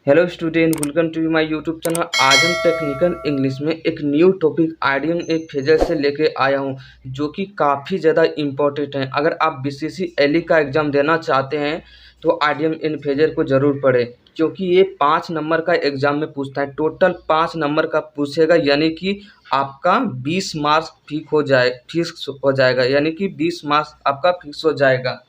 Hello student, welcome to my YouTube channel. आज हम technical English में एक न्यू टॉपिक आईडीएम एक फेजर से लेके आया हूं, जो कि काफ़ी ज़्यादा इम्पोर्टेंट है। अगर आप बीसीसी एलई का एग्ज़ाम देना चाहते हैं तो आईडीएम इन फेजर को ज़रूर पढ़ें, क्योंकि ये 5 नंबर का एग्ज़ाम में पूछता है। टोटल 5 नंबर का पूछेगा, यानी कि आपका 20 मार्क्स फिक्स हो जाएगा, यानी कि 20 मार्क्स आपका फिक्स हो जाएगा।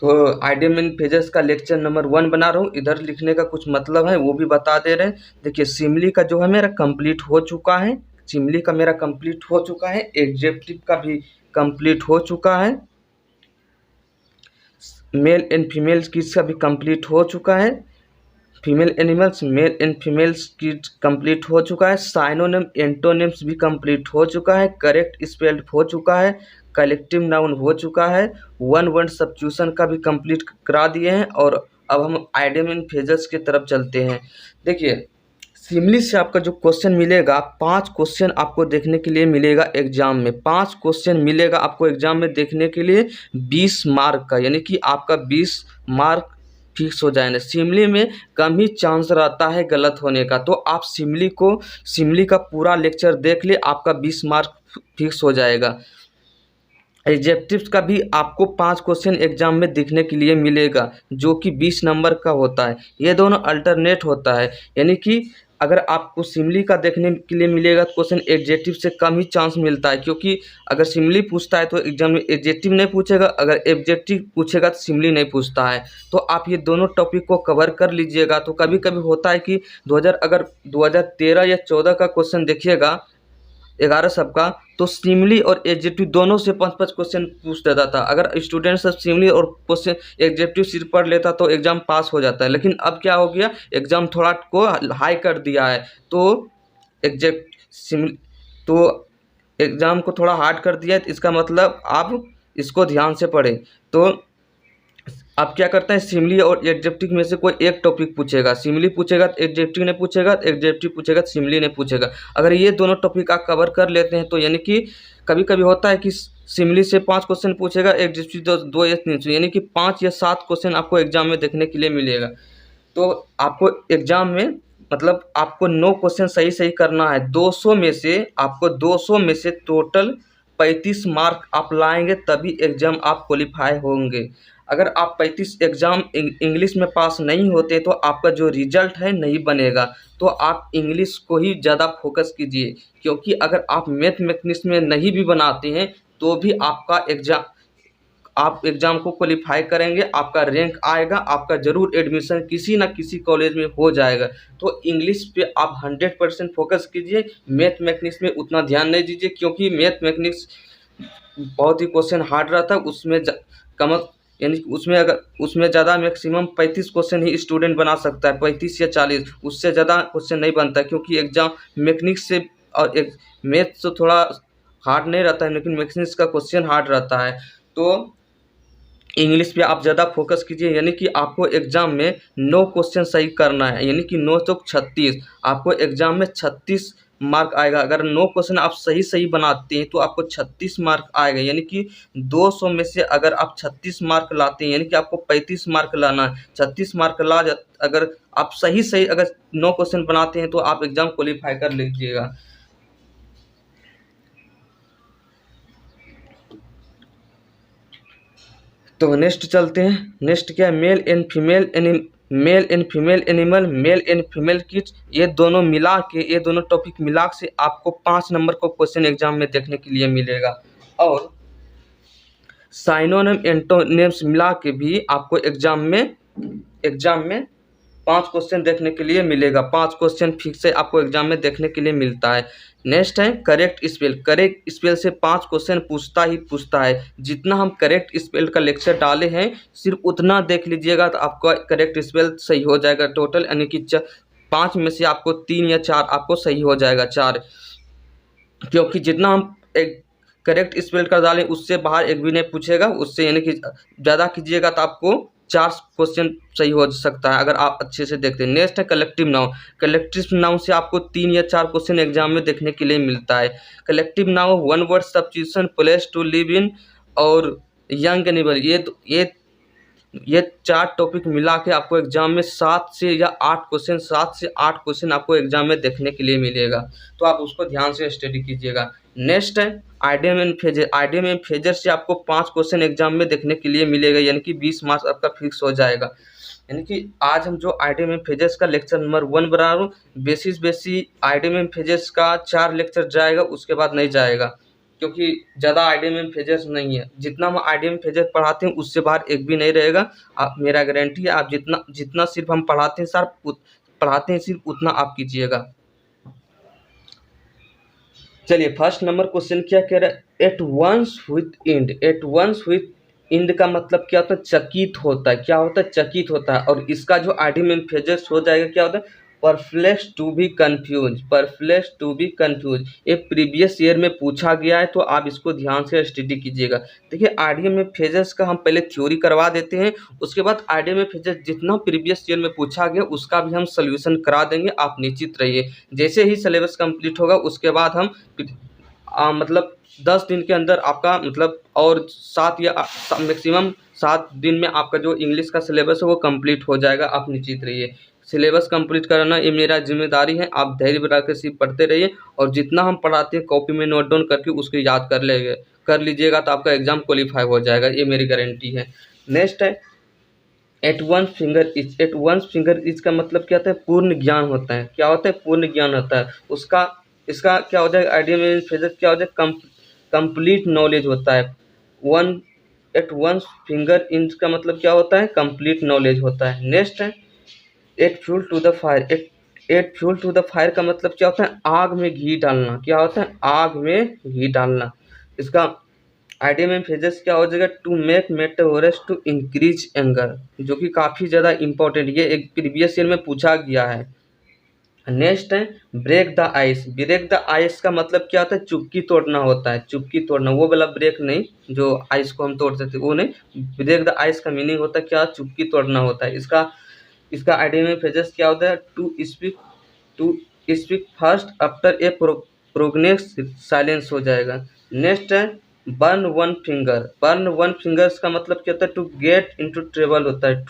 तो आईडीएम इन पेजेस का लेक्चर नंबर 1 बना रहा हूँ। इधर लिखने का कुछ मतलब है वो भी बता दे रहे हैं। देखिए, सिमली का जो है मेरा कंप्लीट हो चुका है। सिमली का मेरा कंप्लीट हो चुका है। एडजेक्टिव का भी कंप्लीट हो चुका है। मेल एंड फीमेल किड्स का भी कंप्लीट हो चुका है। Female animals, male and females kids complete हो चुका है। साइनोनिम एंटोनिम्स भी कंप्लीट हो चुका है। करेक्ट स्पेल्ड हो चुका है। कलेक्टिव नाउन हो चुका है। वन वर्ड सब्स्टिट्यूशन का भी कंप्लीट करा दिए हैं। और अब हम आइडियम इन फ्रेजेस की तरफ चलते हैं। देखिए, सिमली से आपका जो क्वेश्चन मिलेगा, 5 क्वेश्चन आपको देखने के लिए मिलेगा एग्जाम में। 5 क्वेश्चन मिलेगा आपको एग्जाम में देखने के लिए 20 मार्क का, यानी कि आपका 20 मार्क फिक्स हो जाएंगे। सिमली में कम ही चांस रहता है गलत होने का, तो आप सिमली का पूरा लेक्चर देख ले, आपका 20 मार्क फिक्स हो जाएगा। एडजेक्टिव्स का भी आपको 5 क्वेश्चन एग्जाम में देखने के लिए मिलेगा, जो कि 20 नंबर का होता है। ये दोनों अल्टरनेट होता है, यानी कि अगर आपको सिमली का देखने के लिए मिलेगा तो क्वेश्चन एडजेक्टिव से कम ही चांस मिलता है, क्योंकि अगर सिमली पूछता है तो एग्जाम में एडजेक्टिव नहीं पूछेगा, अगर एडजेक्टिव पूछेगा तो सिमली नहीं पूछता है। तो आप ये दोनों टॉपिक को कवर कर लीजिएगा। तो कभी कभी होता है कि 2013 या 14 का क्वेश्चन देखिएगा, 11 सबका, तो सिमली और एडजेक्टिव दोनों से 5-5 क्वेश्चन पूछ देता था। अगर स्टूडेंट सब सिमली और क्वेश्चन एडजेक्टिव सिर्फ पढ़ लेता तो एग्जाम पास हो जाता है। लेकिन अब क्या हो गया, एग्जाम थोड़ा को हाई कर दिया है, तो एग्जेक्ट सिमली तो एग्जाम को थोड़ा हार्ड कर दिया है। तो इसका मतलब आप इसको ध्यान से पढ़ें। तो आप क्या करते हैं, सिमली और एडजेक्टिव में से कोई एक टॉपिक पूछेगा, सिमली पूछेगा तो एडजेक्टिव नहीं पूछेगा, एडजेक्टिव पूछेगा तो सिमली नहीं पूछेगा। अगर ये दोनों टॉपिक आप कवर कर लेते हैं तो यानी कि कभी कभी होता है कि सिमली से 5 क्वेश्चन पूछेगा, एडजेक्टिव दो या 3, यानी कि 5 या 7 क्वेश्चन आपको एग्जाम में देखने के लिए मिलेगा। तो आपको एग्जाम में मतलब आपको 9 क्वेश्चन सही सही करना है। 200 में से आपको 200 में से टोटल 35 मार्क आप लाएंगे, तभी एग्जाम आप क्वालिफाई होंगे। अगर आप 35 एग्जाम इंग्लिश में पास नहीं होते तो आपका जो रिजल्ट है नहीं बनेगा। तो आप इंग्लिश को ही ज़्यादा फोकस कीजिए, क्योंकि अगर आप मैथमेटिक्स में नहीं भी बनाते हैं तो भी आप एग्ज़ाम को क्वालिफाई करेंगे, आपका रैंक आएगा, आपका ज़रूर एडमिशन किसी ना किसी कॉलेज में हो जाएगा। तो इंग्लिश पे आप 100% फोकस कीजिए। मैथमेटिक्स में उतना ध्यान नहीं दीजिए, क्योंकि मैथमेटिक्स बहुत ही क्वेश्चन हार्ड रहता है। उसमें कम, यानी कि उसमें ज़्यादा मैक्सिमम 35 क्वेश्चन ही स्टूडेंट बना सकता है, 35 या 40, उससे ज़्यादा क्वेश्चन नहीं बनता, क्योंकि एग्ज़ाम मैथमेटिक्स से और एक मैथ से थोड़ा हार्ड नहीं रहता है, लेकिन मैथमेटिक्स का क्वेश्चन हार्ड रहता है। तो इंग्लिश पे आप ज़्यादा फोकस कीजिए, यानी कि आपको एग्जाम में 9 क्वेश्चन सही करना है, यानी कि 9 चौक 36। आपको एग्जाम में 36 मार्क आएगा। अगर 9 क्वेश्चन आप सही सही बनाते हैं तो आपको 36 मार्क आएगा, यानी कि 200 में से अगर आप 36 मार्क लाते हैं, यानी कि आपको 35 मार्क लाना है। 36 मार्क अगर आप सही सही अगर 9 क्वेश्चन बनाते हैं तो आप एग्जाम क्वालिफाई कर लीजिएगा। तो नेक्स्ट चलते हैं। नेक्स्ट क्या है, male and female animal, male and female kids, ये दोनों टॉपिक मिला से आपको 5 नंबर को क्वेश्चन एग्जाम में देखने के लिए मिलेगा। और साइनोनिम एंटोनिम्स मिला के भी आपको एग्जाम में 5 क्वेश्चन देखने के लिए मिलेगा। 5 क्वेश्चन फिक्स से आपको एग्जाम में देखने के लिए मिलता है। नेक्स्ट है करेक्ट स्पेल से 5 क्वेश्चन पूछता है। जितना हम करेक्ट स्पेल का लेक्चर डाले हैं, सिर्फ उतना देख लीजिएगा तो आपका करेक्ट स्पेल सही हो जाएगा टोटल, यानी कि 5 में से आपको 3 या 4 आपको सही हो जाएगा, 4, क्योंकि जितना हम एक करेक्ट स्पेल का डालें उससे बाहर एक भी नहीं पूछेगा। उससे यानी कि ज़्यादा कीजिएगा तो आपको 4 क्वेश्चन सही हो सकता है, अगर आप अच्छे से देखते हैं। नेक्स्ट है कलेक्टिव नाउन से आपको 3 या 4 क्वेश्चन एग्जाम में देखने के लिए मिलता है। Collective noun, one word substitution, place to live in और यंग एनिमल, ये ये 4 टॉपिक मिला के आपको एग्जाम में 7 से या 8 क्वेश्चन, 7 से 8 क्वेश्चन आपको एग्जाम में देखने के लिए मिलेगा, तो आप उसको ध्यान से स्टडी कीजिएगा। नेक्स्ट है idiom and phasor. Idiom and phasor से आपको 5 क्वेश्चन एग्जाम में देखने के लिए मिलेगा, यानी कि 20 मार्क्स आपका फिक्स हो जाएगा। यानी कि आज हम जो आइडियम एंड फेजर्स का लेक्चर नंबर 1 बना रहा हूँ, बेसिस आइडियम एंड फेजर्स का 4 लेक्चर जाएगा, उसके बाद नहीं जाएगा, क्योंकि ज़्यादा आइडियम एंड फेजर्स नहीं है। जितना हम आइडियम एंड फेजर पढ़ाते हैं उससे बाहर एक भी नहीं रहेगा। आप, मेरा गारंटी है, आप जितना जितना सिर्फ हम पढ़ाते हैं सर, पढ़ाते हैं सिर्फ उतना आप कीजिएगा। चलिए फर्स्ट नंबर क्वेश्चन क्या कह रहा है, at one's wit's end. At one's wit's end का मतलब क्या होता है, चकित होता है। क्या होता है, चकित होता है। और इसका जो आइडियम एंड फ्रेजेस हो जाएगा क्या होता है, perplex to be confuse. Perplex to be confuse ये प्रीवियस ईयर में पूछा गया है, तो आप इसको ध्यान से स्टडी कीजिएगा। देखिए आइडियम में फेजेस का हम पहले थ्योरी करवा देते हैं, उसके बाद आइडियम में फेजेस जितना प्रीवियस ईयर में पूछा गया उसका भी हम सोल्यूशन करा देंगे, आप निश्चित रहिए। जैसे ही सिलेबस कंप्लीट होगा उसके बाद हम मतलब 10 दिन के अंदर आपका मतलब और 7 या मैक्सिमम 7 दिन में आपका जो इंग्लिश का सिलेबस है वो कंप्लीट हो जाएगा, आप निश्चित रहिए। सिलेबस कंप्लीट कराना ये मेरा जिम्मेदारी है, आप धैर्य बना कर सिर्फ पढ़ते रहिए, और जितना हम पढ़ाते हैं कॉपी में नोट डाउन करके उसको याद कर लीजिएगा, तो आपका एग्जाम क्वालिफाई हो जाएगा, ये मेरी गारंटी है। नेक्स्ट है at one finger itch. At one finger itch का मतलब क्या होता है, पूर्ण ज्ञान होता है। क्या होता है, पूर्ण ज्ञान होता है उसका। इसका क्या हो जाएगा, आइडियम एंड फ्रेजेस क्या हो जाएगा, कंप्लीट नॉलेज होता है। One at one finger inch का मतलब क्या होता है, कंप्लीट नॉलेज होता है। नेक्स्ट है add fuel to the fire. Add fuel to the fire का मतलब क्या होता है, आग में घी डालना। क्या होता है, आग में घी डालना। इसका आइडियम एंड फ्रेजेस क्या हो जाएगा, to make metaphors to increase anger, जो कि काफ़ी ज़्यादा इंपॉर्टेंट, ये एक प्रीवियस ईयर में पूछा गया है। नेक्स्ट है break the ice. Break the ice का मतलब क्या होता है, चुप्पी तोड़ना होता है। चुप्पी तोड़ना, वो वाला ब्रेक नहीं जो आइस को हम तोड़ते थे, वो नहीं। ब्रेक द आइस का मीनिंग होता है क्या, चुप्पी तोड़ना होता है। इसका आइडियम एंड फ्रेजेस क्या होता है, to speak first after a pregnant silence हो जाएगा। नेक्स्ट है burn one finger. Burn one fingers का मतलब क्या होता है, टू गेट इनटू ट्रबल होता है।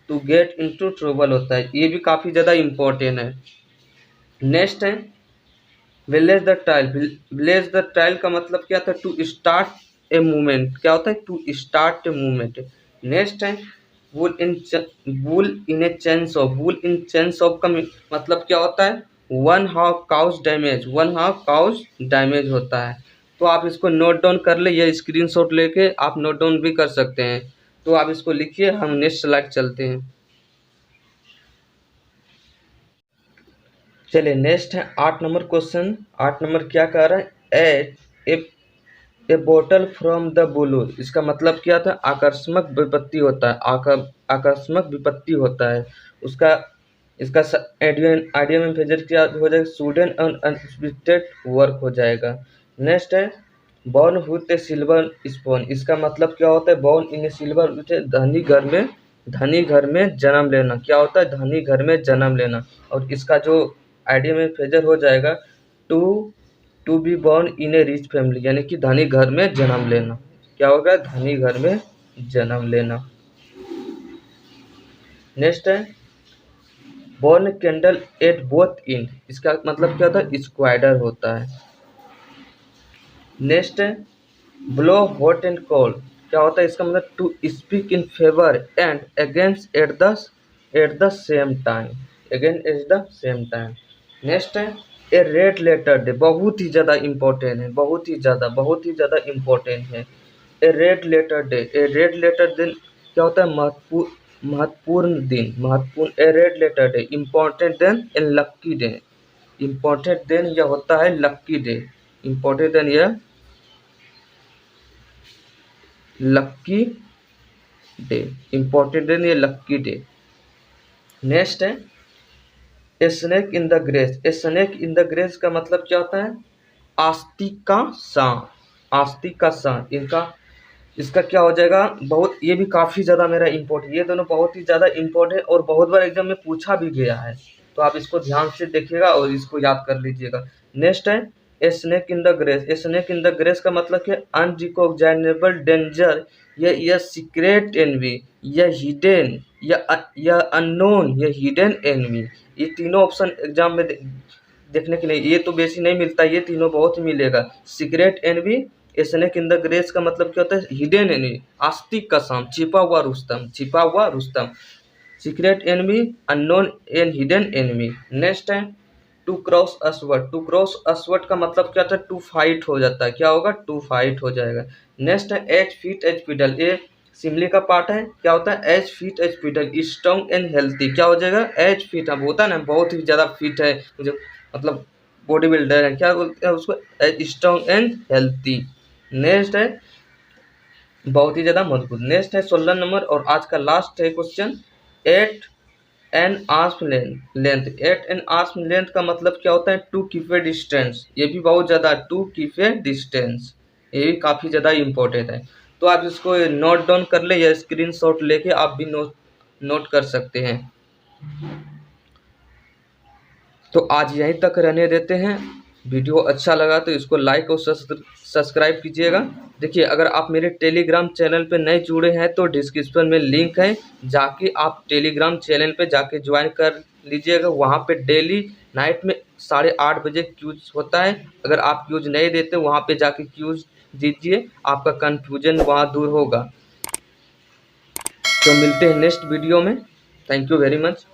टू गेट इनटू ट्रबल होता है, ये भी काफ़ी ज़्यादा इम्पोर्टेंट है। नेक्स्ट है village the trial. Village the trial का मतलब क्या था, टू स्टार्ट ए मूवमेंट। क्या होता है, to start a movement. Next है wool in A चेंस of. Wool in चेंस of का मतलब क्या होता है, one half cows damage. One half cows damage होता है। तो आप इसको नोट डाउन कर ले, या स्क्रीनशॉट लेके आप नोट डाउन भी कर सकते हैं। तो आप इसको लिखिए, हम नेक्स्ट स्लाइड चलते हैं। चलिए नेक्स्ट है 8 नंबर क्वेश्चन। 8 नंबर क्या कह रहा है, ए बोटल फ्रॉम द ब्लू। इसका मतलब क्या था, आकस्मिक विपत्ति होता है। आकस्मिक विपत्ति होता है उसका। इसका आइडियम एंड फ्रेजेस क्या हो जाएगा, सुडन एंड अनएक्सपेक्टेड वर्क हो जाएगा। नेक्स्ट है born with A silver spoon. इसका मतलब क्या होता है, born in A silver with, धनी घर में जन्म लेना। क्या होता है, धनी घर में जन्म लेना। और इसका जो आइडियम एंड फ्रेजेस हो जाएगा, to be born in a rich family, यानी कि धनी घर में जन्म लेना। क्या होगा, धनी घर में जन्म लेना। नेक्स्ट है born candle at both and. इसका मतलब क्या होता है, स्क्वाइडर होता है। नेक्स्ट है ब्लो हॉट एंड कोल्ड। क्या होता है, इसका मतलब to speak in favour and against at the same time. Again at the same time. Next है ए रेड लेटर डे। बहुत ही ज़्यादा इम्पोर्टेंट है, बहुत ही ज़्यादा इम्पोर्टेंट है। A red letter day. A red letter दिन क्या होता है, महत्वपूर्ण दिन। महत्वपूर्ण, ए रेड लेटर डे, इम्पोर्टेंट दिन ए लक्की डे। इम्पोर्टेंट दिन यह होता है लक्की डे। इम्पोर्टेंट दिन यह लक्की डे। इम्पोर्टेंट दिन ये लक्की डे। नेक्स्ट है a snake in the grace. A snake in the grass का मतलब क्या होता है, आस्तिक का सांप। आस्तिक का सांप। इसका क्या हो जाएगा, बहुत, ये भी काफ़ी ज़्यादा मेरा इम्पोर्टेंट, ये दोनों बहुत ही ज़्यादा इम्पोर्टेंट और बहुत बार एग्जाम में पूछा भी गया है, तो आप इसको ध्यान से देखिएगा और इसको याद कर लीजिएगा। नेक्स्ट है a snake in the grace. A snake in the grass का मतलब है अनरिकॉग्नाइजेबल डेंजर या सीक्रेट एनवी, या हिडन, या अननोन, या हिडन एनवी। ये तीनों ऑप्शन एग्जाम में देखने के लिए, ये तो बेसी नहीं मिलता, ये तीनों बहुत मिलेगा। Secret envy, snake in the grass का मतलब क्या होता है? हिडन एनवी, आस्तिक का शाम, छिपा हुआ रुस्तम, छिपा हुआ Rustam. Secret envy, unknown and hidden envy. Next है to cross swords. To cross swords का मतलब क्या था? टू फाइट हो जाता है। क्या होगा? टू फाइट हो जाएगा। नेक्स्ट है एज फिट एज पिडल। ये सिमली का पार्ट है। क्या होता है? As fit as fiddle, strong and healthy. क्या हो जाएगा? As fit. अब होता है ना बहुत ही ज़्यादा फिट है मुझे, मतलब बॉडी बिल्डर है, क्या बोलते हैं उसको? As strong and healthy. Next है बहुत ही ज़्यादा मजबूत। नेक्स्ट है 16 नंबर और आज का लास्ट है question, at an arm length. At an arm length का मतलब क्या होता है? To keep a distance. ये भी बहुत ज़्यादा, टू कीप ए डिस्टेंस, ये भी काफ़ी ज़्यादा इम्पोर्टेंट है। तो आप इसको नोट डाउन कर ले या स्क्रीनशॉट लेके आप भी नोट कर सकते हैं। तो आज यहीं तक रहने देते हैं। वीडियो अच्छा लगा तो इसको लाइक और सब्सक्राइब कीजिएगा। देखिए अगर आप मेरे टेलीग्राम चैनल पे नए जुड़े हैं तो डिस्क्रिप्शन में लिंक है, जाके आप टेलीग्राम चैनल पे जाके ज्वाइन कर लीजिएगा। वहाँ पे डेली नाइट में 8:30 बजे क्यूज होता है। अगर आप क्यूज नहीं देते वहाँ पे जाके क्यूज दीजिए, आपका कन्फ्यूजन वहाँ दूर होगा। तो मिलते हैं नेक्स्ट वीडियो में। Thank you very much.